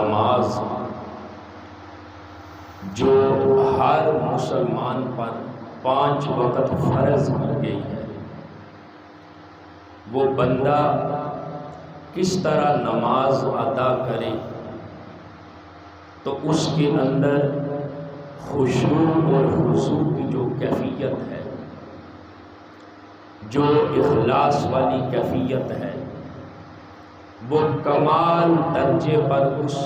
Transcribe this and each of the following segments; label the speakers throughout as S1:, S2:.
S1: نماز جو ہر مسلمان پر 5 وقت فرض کی گئی ہے، وہ بندہ کس طرح نماز ادا کرے تو اس کے اندر خشوع اور خضوع کی جو کیفیت ہے، جو اخلاص والی کیفیت ہے، وہ کمال درجے پر اس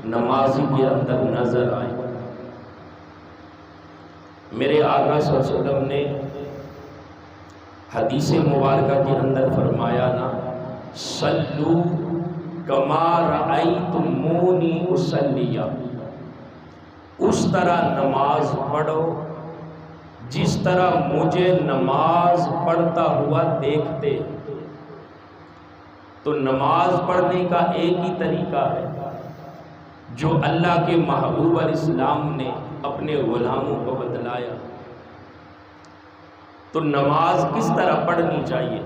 S1: نمازی کے اندر نظر آئے۔ میرے آقا صلی اللہ علیہ وسلم نے حدیث مبارکہ کے اندر فرمایا نا، صلو کما رأیتمونی اصلی، اس طرح نماز پڑھو جس طرح مجھے نماز پڑھتا ہوا دیکھتے۔ تو نماز پڑھنے کا ایک ہی طریقہ ہے جو اللہ کے محبوب علیہ السلام نے اپنے غلاموں کو بتلایا۔ تو نماز کس طرح پڑھنی چاہیے،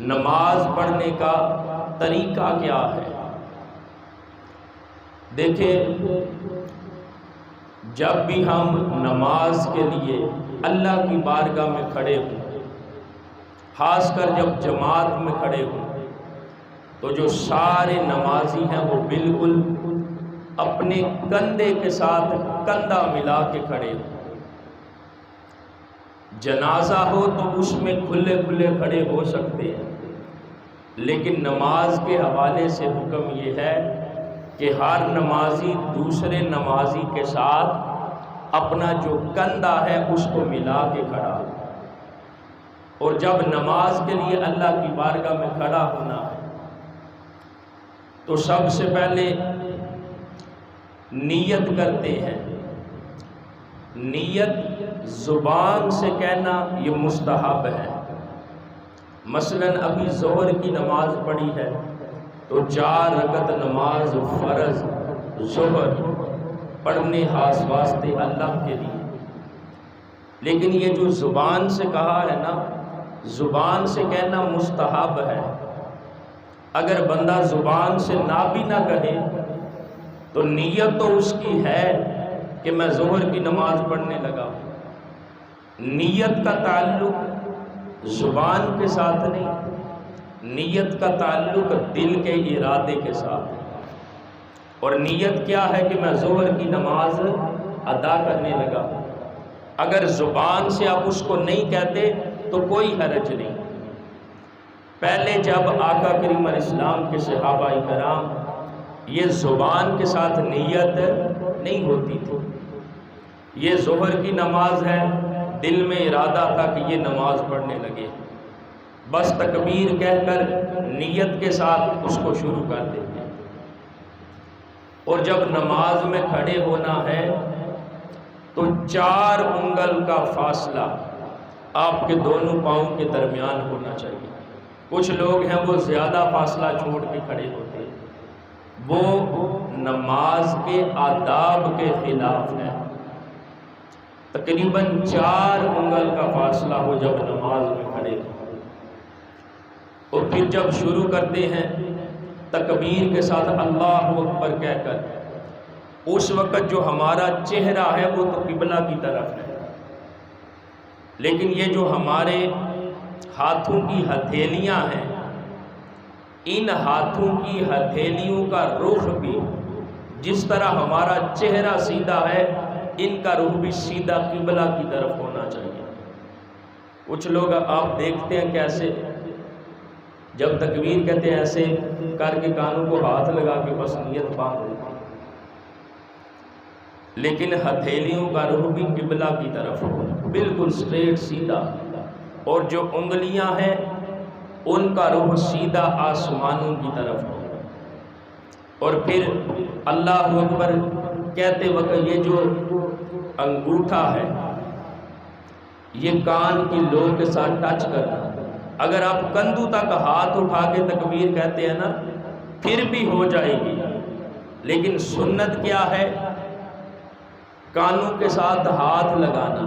S1: نماز پڑھنے کا طریقہ کیا ہے؟ دیکھیں، جب بھی ہم نماز کے لیے اللہ کی بارگاہ میں کھڑے ہوں، خاص کر جب جماعت میں کھڑے ہوں، تو جو سارے نمازی ہیں وہ بالکل اپنے کندھے کے ساتھ کندھا ملا کے کھڑے ہوں۔ جنازہ ہو تو اس میں کھلے کھلے کھڑے ہو سکتے ہیں، لیکن نماز کے حوالے سے حکم یہ ہے کہ ہر نمازی دوسرے نمازی کے ساتھ اپنا جو کندھا ہے اس کو ملا کے کھڑا ہو۔ اور جب نماز کے لیے اللہ کی بارگاہ میں کھڑا ہونا ہے تو سب سے پہلے نیت کرتے ہیں۔ نیت زبان سے کہنا یہ مستحب ہے۔ مثلا ابھی ظہر کی نماز پڑھی ہے تو 4 رکعت نماز فرض ظہر پڑھنے خاص واسطے اللہ کے لیے، لیکن یہ جو زبان سے کہا ہے نا، زبان سے کہنا مستحب ہے۔ اگر بندہ زبان سے نہ بھی نہ کہے تو نیت تو اس کی ہے کہ میں ظہر کی نماز پڑھنے لگا۔ نیت کا تعلق زبان کے ساتھ نہیں، نیت کا تعلق دل کے ارادے کے ساتھ ہے۔ اور نیت کیا ہے کہ میں ظہر کی نماز ادا کرنے لگا۔ اگر زبان سے آپ اس کو نہیں کہتے تو کوئی حرج نہیں۔ پہلے جب آقا کریم علیہ السلام کے صحابہ کرام یہ زبان کے ساتھ نیت نہیں ہوتی تھی، یہ ظہر کی نماز ہے، دل میں ارادہ تھا کہ یہ نماز پڑھنے لگے، بس تکبیر کہہ کر نیت کے ساتھ اس کو شروع کر دیتے۔ اور جب نماز میں کھڑے ہونا ہے تو 4 انگل کا فاصلہ آپ کے دونوں پاؤں کے درمیان ہونا چاہیے۔ کچھ لوگ ہیں وہ زیادہ فاصلہ چھوڑ کے کھڑے ہوتے ہیں، وہ نماز کے آداب کے خلاف ہے۔ تقریباً 4 انگل کا فاصلہ ہو جب نماز میں کھڑے ہو، اور پھر جب شروع کرتے ہیں تکبیر کے ساتھ اللہ اکبر کہہ کر، اس وقت جو ہمارا چہرہ ہے وہ تو قبلہ کی طرف ہے، لیکن یہ جو ہمارے ہاتھوں کی ہتھیلیاں ہیں، ان ہاتھوں کی ہتھیلیوں کا رخ بھی جس طرح ہمارا چہرہ سیدھا ہے، ان کا رخ بھی سیدھا قبلہ کی طرف ہونا چاہیے۔ کچھ لوگ آپ دیکھتے ہیں کیسے جب تکبیر کہتے ہیں ایسے کر کے کانوں کو ہاتھ لگا کے بس نیت باندھ دیتے ہیں، لیکن ہتھیلیوں کا رخ بھی قبلہ کی طرف ہو، بالکل سٹریٹ سیدھا، اور جو انگلیاں ہیں ان کا رخ سیدھا آسمانوں کی طرف ہو۔ اور پھر اللہ اکبر کہتے وقت یہ جو انگوٹھا ہے یہ کان کی لو کے ساتھ ٹچ کرنا۔ اگر آپ کندھوں تک ہاتھ اٹھا کے تکبیر کہتے ہیں نا پھر بھی ہو جائے گی، لیکن سنت کیا ہے؟ کانوں کے ساتھ ہاتھ لگانا،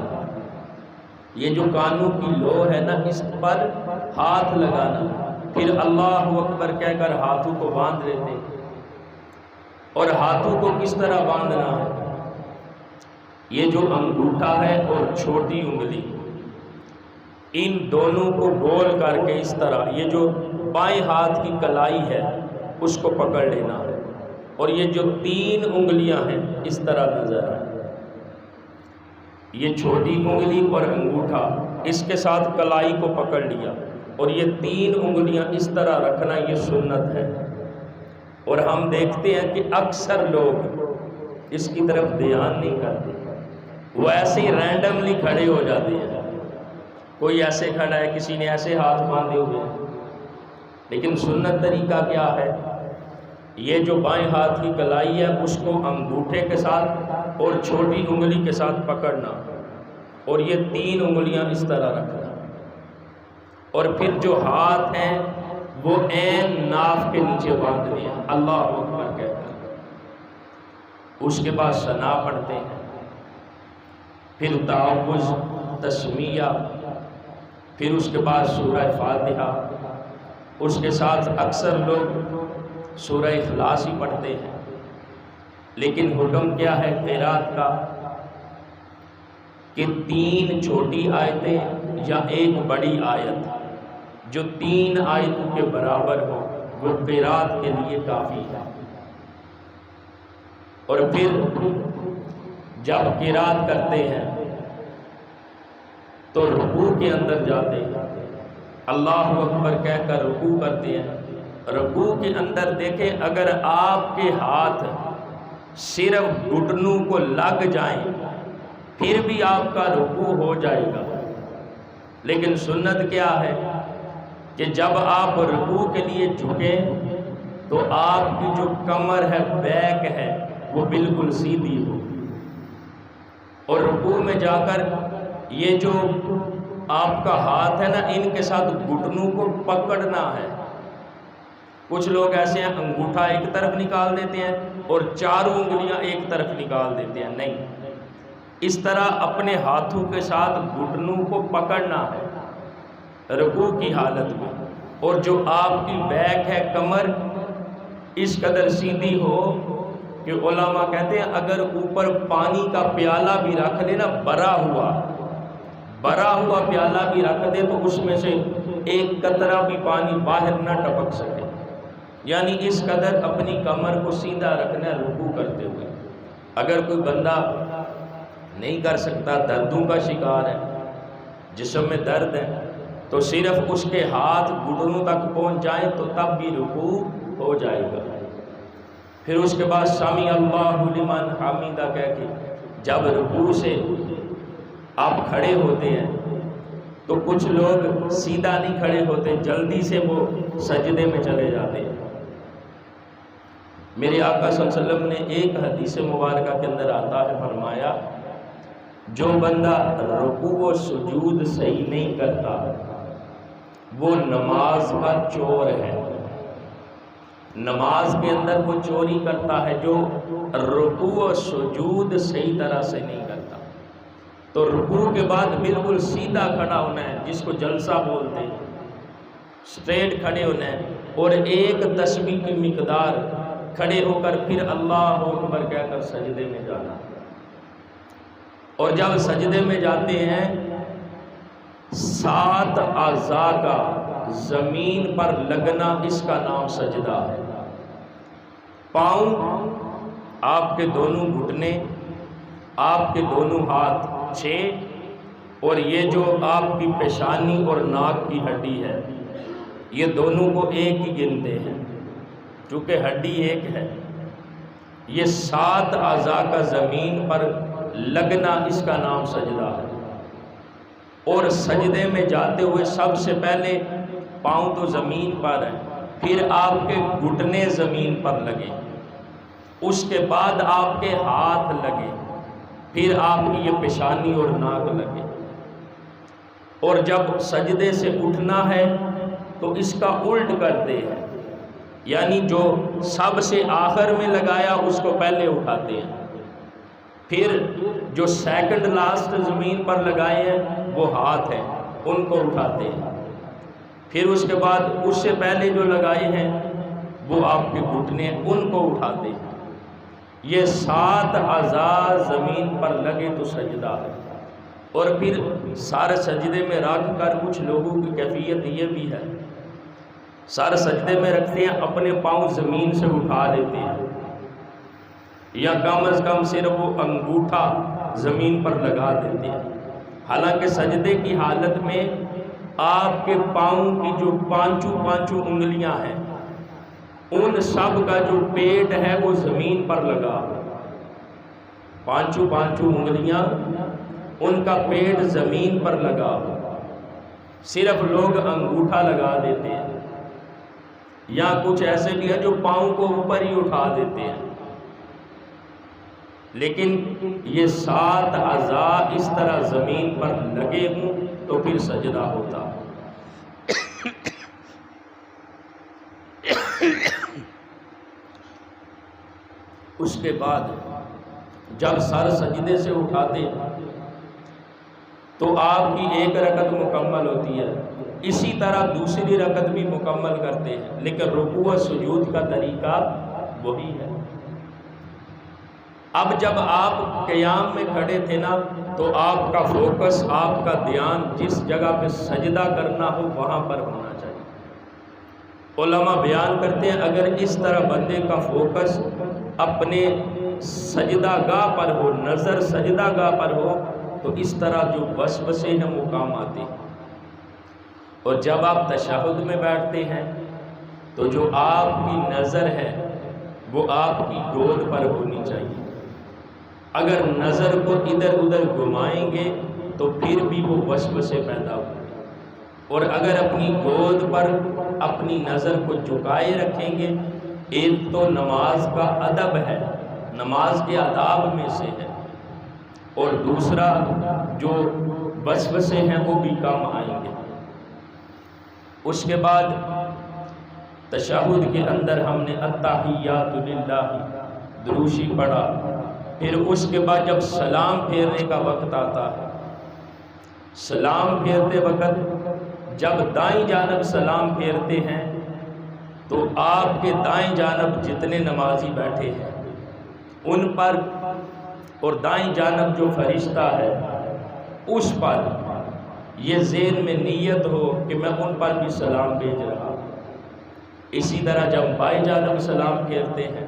S1: یہ جو کانوں کی لو ہے نا اس پر ہاتھ لگانا، پھر اللہ اکبر کہہ کر ہاتھوں کو باندھ لیتے، اور ہاتھوں کو کس طرح باندھنا ہے؟ یہ جو انگوٹھا ہے اور چھوٹی انگلی، ان دونوں کو گول کر کے اس طرح، یہ جو بائیں ہاتھ کی کلائی ہے اس کو پکڑ لینا ہے، اور یہ جو 3 انگلیاں ہیں اس طرح نظر آئے، یہ چھوٹی انگلی اور انگوٹھا اس کے ساتھ کلائی کو پکڑ لیا، اور یہ 3 انگلیاں اس طرح رکھنا، یہ سنت ہے۔ اور ہم دیکھتے ہیں کہ اکثر لوگ اس کی طرف دھیان نہیں کرتے، وہ ایسے ہی رینڈملی کھڑے ہو جاتے ہیں، کوئی ایسے کھڑا ہے، کسی نے ایسے ہاتھ باندھے ہوئے ہیں، لیکن سنت طریقہ کیا ہے؟ یہ جو بائیں ہاتھ کی کلائی ہے اس کو انگوٹھے کے ساتھ اور چھوٹی انگلی کے ساتھ پکڑنا، اور یہ 3 انگلیاں اس طرح رکھنا، اور پھر جو ہاتھ ہیں وہ عین ناف کے نیچے باندھنے ہیں، اللہ اکبر کہہ کر۔ اس کے بعد ثنا پڑھتے ہیں، پھر تعوذ، تسمیہ، پھر اس کے بعد سورہ فاتحہ، اس کے ساتھ اکثر لوگ سورہ اخلاص ہی پڑھتے ہیں، لیکن حکم کیا ہے قرات کا؟ کہ 3 چھوٹی آیتیں یا 1 بڑی آیت، جو 3 آیتوں کے برابر ہو وہ قرات کے لیے کافی ہے۔ اور پھر جب قرات کرتے ہیں تو رکوع کے اندر جاتے ہیں، اللہ اکبر کہہ کر رکوع کرتے ہیں۔ رکوع کے اندر دیکھیں، اگر آپ کے ہاتھ صرف گھٹنوں کو لگ جائیں پھر بھی آپ کا رکوع ہو جائے گا، لیکن سنت کیا ہے کہ جب آپ رکوع کے لیے جھکیں تو آپ کی جو کمر ہے، بیک ہے، وہ بالکل سیدھی ہو، اور رکوع میں جا کر یہ جو آپ کا ہاتھ ہے نا، ان کے ساتھ گھٹنوں کو پکڑنا ہے۔ کچھ لوگ ایسے ہیں انگوٹھا ایک طرف نکال دیتے ہیں اور 4 انگلیاں ایک طرف نکال دیتے ہیں، نہیں، اس طرح اپنے ہاتھوں کے ساتھ گھٹنوں کو پکڑنا ہے رکوع کی حالت میں، اور جو آپ کی بیک ہے، کمر اس قدر سیدھی ہو کہ علماء کہتے ہیں اگر اوپر پانی کا پیالہ بھی رکھ لے نا، بھرا ہوا پیالہ بھی رکھ دے تو اس میں سے ایک قطرہ بھی پانی باہر نہ ٹپک سکے، یعنی اس قدر اپنی کمر کو سیدھا رکھنا ہے رکوع کرتے ہوئے۔ اگر کوئی بندہ نہیں کر سکتا، دردوں کا شکار ہے، جسم میں درد ہے، تو صرف اس کے ہاتھ گھٹنوں تک پہنچ جائیں تو تب بھی رکوع ہو جائے گا۔ پھر اس کے بعد سمی اللہ لمن حمیدہ کہہ کے جب رکوع سے آپ کھڑے ہوتے ہیں تو کچھ لوگ سیدھا نہیں کھڑے ہوتے، جلدی سے وہ سجدے میں چلے جاتے ہیں۔ میرے آقا صلی اللہ علیہ وسلم نے ایک حدیث مبارکہ کے اندر آتا ہے، فرمایا جو بندہ رکوع و سجود صحیح نہیں کرتا وہ نماز کا چور ہے، نماز کے اندر وہ چوری کرتا ہے جو رکوع و سجود صحیح طرح سے نہیں کرتا۔ تو رکوع کے بعد بالکل سیدھا کھڑا ہونا ہے، جس کو جلسہ بولتے ہیں، سٹریٹ کھڑے ہونا ہے، اور ایک تسبیح کی مقدار کھڑے ہو کر پھر اللہ اکبر کہہ کر سجدے میں جانا۔ اور جب سجدے میں جاتے ہیں 7 اعضاء کا زمین پر لگنا، اس کا نام سجدہ ہے۔ پاؤں، آپ کے دونوں گھٹنے، آپ کے دونوں ہاتھ 6، اور یہ جو آپ کی پیشانی اور ناک کی ہڈی ہے، یہ دونوں کو ایک ہی گنتے ہیں چونکہ ہڈی ایک ہے۔ یہ 7 اعضاء کا زمین پر لگنا، اس کا نام سجدہ ہے۔ اور سجدے میں جاتے ہوئے سب سے پہلے پاؤں تو زمین پر ہے، پھر آپ کے گھٹنے زمین پر لگے، اس کے بعد آپ کے ہاتھ لگے، پھر آپ کی یہ پیشانی اور ناک لگے۔ اور جب سجدے سے اٹھنا ہے تو اس کا الٹ کرتے ہیں، یعنی جو سب سے آخر میں لگایا اس کو پہلے اٹھاتے ہیں، پھر جو سیکنڈ لاسٹ زمین پر لگائے ہیں وہ ہاتھ ہیں، ان کو اٹھاتے ہیں، پھر اس کے بعد اس سے پہلے جو لگائے ہیں وہ آپ کے گھٹنے، ان کو اٹھاتے ہیں، یہ 7 اعضاء زمین پر لگے تو سجدہ ہے۔ اور پھر سارے سجدے میں رکھ کر کچھ لوگوں کی کیفیت یہ بھی ہے، سارے سجدے میں رکھتے ہیں، اپنے پاؤں زمین سے اٹھا لیتے ہیں، یا کم از کم صرف وہ انگوٹھا زمین پر لگا دیتے ہیں، حالانکہ سجدے کی حالت میں آپ کے پاؤں کی جو پانچوں انگلیاں ہیں ان سب کا جو پیٹ ہے وہ زمین پر لگا، پانچوں انگلیاں ان کا پیٹ زمین پر لگا، صرف لوگ انگوٹھا لگا دیتے ہیں، یا کچھ ایسے بھی ہیں جو پاؤں کو اوپر ہی اٹھا دیتے ہیں، لیکن یہ 7 اعضاء اس طرح زمین پر لگے ہوں تو پھر سجدہ ہوتا۔ اس کے بعد جب سر سجدے سے اٹھاتے تو آپ کی ایک رکعت مکمل ہوتی ہے، اسی طرح دوسری رکعت بھی مکمل کرتے ہیں، لیکن رکوع و سجود کا طریقہ وہی ہے۔ اب جب آپ قیام میں کھڑے تھے نا تو آپ کا فوکس، آپ کا دھیان جس جگہ پہ سجدہ کرنا ہو وہاں پر ہونا چاہیے۔ علماء بیان کرتے ہیں اگر اس طرح بندے کا فوکس اپنے سجدہ گاہ پر ہو، نظر سجدہ گاہ پر ہو، تو اس طرح جو وسوسے ہیں وہ کام آتے ہیں۔ اور جب آپ تشہد میں بیٹھتے ہیں تو جو آپ کی نظر ہے وہ آپ کی گود پر ہونی چاہیے، اگر نظر کو ادھر ادھر گھمائیں گے تو پھر بھی وہ وسوسے پیدا ہوں گے، اور اگر اپنی گود پر اپنی نظر کو جھکائے رکھیں گے، ایک تو نماز کا ادب ہے، نماز کے آداب میں سے ہے، اور دوسرا جو وسوسے ہیں وہ بھی کم آئیں گے۔ اس کے بعد تشہد کے اندر ہم نے التحیات للہ دروشی پڑھا، پھر اس کے بعد جب سلام پھیرنے کا وقت آتا ہے، سلام پھیرتے وقت جب دائیں جانب سلام پھیرتے ہیں تو آپ کے دائیں جانب جتنے نمازی بیٹھے ہیں ان پر، اور دائیں جانب جو فرشتہ ہے اس پر یہ ذہن میں نیت ہو کہ میں ان پر بھی سلام بھیج رہا ہوں۔ اسی طرح جب بائیں جانب سلام پھیرتے ہیں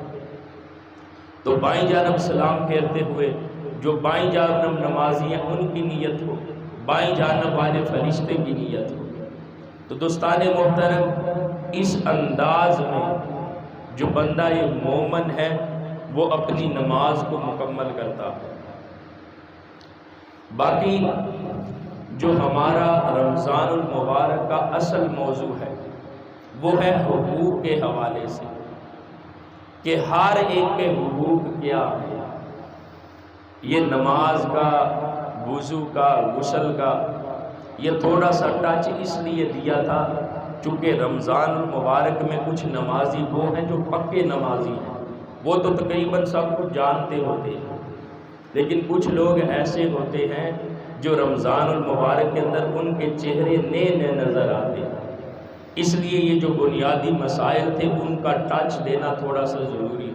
S1: تو بائیں جانب سلام پھیرتے ہوئے جو بائیں جانب نمازی ہیں ان کی نیت ہو، بائیں جانب والے فرشتے کی نیت ہو۔ تو دوستان محترم، اس انداز میں جو بندہ یہ مومن ہے وہ اپنی نماز کو مکمل کرتا ہے۔ باقی جو ہمارا رمضان المبارک کا اصل موضوع ہے وہ ہے حقوق کے حوالے سے، کہ ہر ایک کے حقوق کیا ہے۔ یہ نماز کا، وضو کا، غسل کا یہ تھوڑا سا ٹچ اس لیے دیا تھا چونکہ رمضان المبارک میں کچھ نمازی وہ ہیں جو پکے نمازی ہیں، وہ تو تقریباً سب کچھ جانتے ہوتے ہیں، لیکن کچھ لوگ ایسے ہوتے ہیں جو رمضان المبارک کے اندر ان کے چہرے نئے نظر آتے ہیں، اس لیے یہ جو بنیادی مسائل تھے ان کا ٹچ دینا تھوڑا سا ضروری